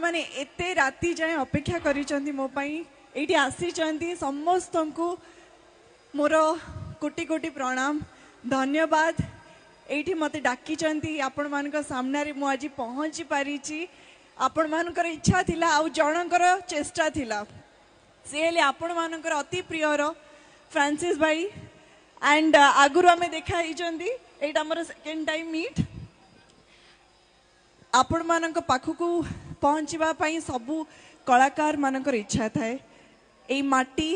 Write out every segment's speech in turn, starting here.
माने एते राति जाए अपेक्षा करिसंती मो पई एठी आसीचंती समस्त को मोर कोटि कोटि प्रणाम धन्यवाद एठी मते डाकिचंती आपण मानक सामने रे मु आज पहुंची पारिची आपण मानकर इच्छा थिला आ जनकर चेष्टा थिला से हेले आपण मानकर अति प्रियर फ्रांसिस भाई एंड आगुरु आमे देखा हिचंती एटा हमर सेकंड टाइम मीट आपण मानक पाखकू पहुंचवा पई सबु कलाकार मानकर इच्छा थाए ए माटी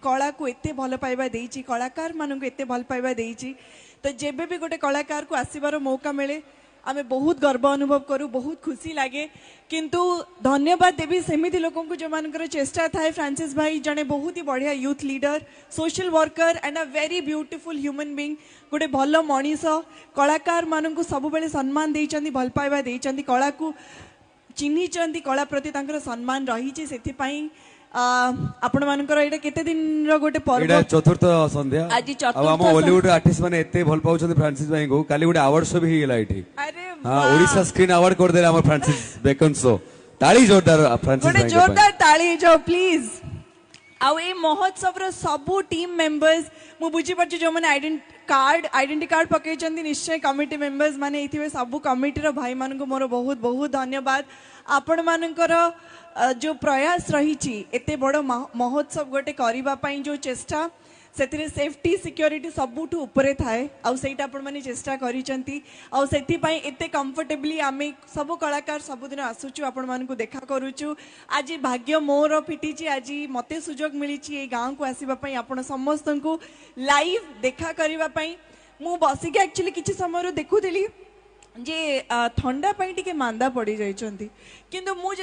कला को एते भल पाइबा देइची कलाकार मानक एते भल पाइबा देइची तो जेबे भी गोटे कलाकार को आसीबार मौका मिले आमे बहुत गर्व अनुभव करू बहुत खुशी लगे किंतु धन्यवाद देवी सेमिति लोकों को जो मानकर चेष्टा थाए फ्रांसिस भाई जने बहुत ही बढ़िया youth leader social worker and a very beautiful human being गोटे भल मनीष कलाकार मानन को सब बेले सम्मान देइचंदी भल पाइबा देइचंदी कला को चिन्हिचंदी कला प्रति तांकर सम्मान रहिची सेति पई आपण मानकर एटा केते दिन रो गोटे पर्व एटा चतुर्थ संध्या आज चतुर्थ हम हॉलीवुड आर्टिस्ट माने एते भल पाउछन फ्रांसिस भाई को काली गोटे अवार्ड शो भी गेला एठी अरे हां ओडिसा स्क्रीन अवार्ड कर देला हमर फ्रांसिस बेकन शो ताली जोरदार फ्रांसिस भाई गोटे जोरदार ताली जो प्लीज आ ए महोत्सव रो सबु टीम मेंबर्स मु बुझी परछ जो माने आइडेंटिटी कार्ड पकई चंदी निश्चय कमिटी मेंबर्स माने इथिबे सबु कमिटी रो भाई मान को मोर बहुत बहुत धन्यवाद आपण मानकर जो प्रयास रही एते बड़ महोत्सव गोटे करबा पई जो चेष्टा सेतिरे सेफ्टी सिक्योरिटी सबुठु ऊपरे थाए आ सेटा आपण माने चेष्टा करिसंती आ सेति पई एते कंफर्टेबली आमे सब कलाकार सब दिन आसुचु आपण मान को देखा करूचु आज भाग्य मोर फिटिची आज मते सुजोग मिलिची ए गांव को आसीबा पई आपण समस्त को लाइव देखा करबा पई मु बसी के एक्चुअली किछि समय रो देखुथिली जे ठंडा पई टिके मांदा पड़ी जाइचंती किंतु मु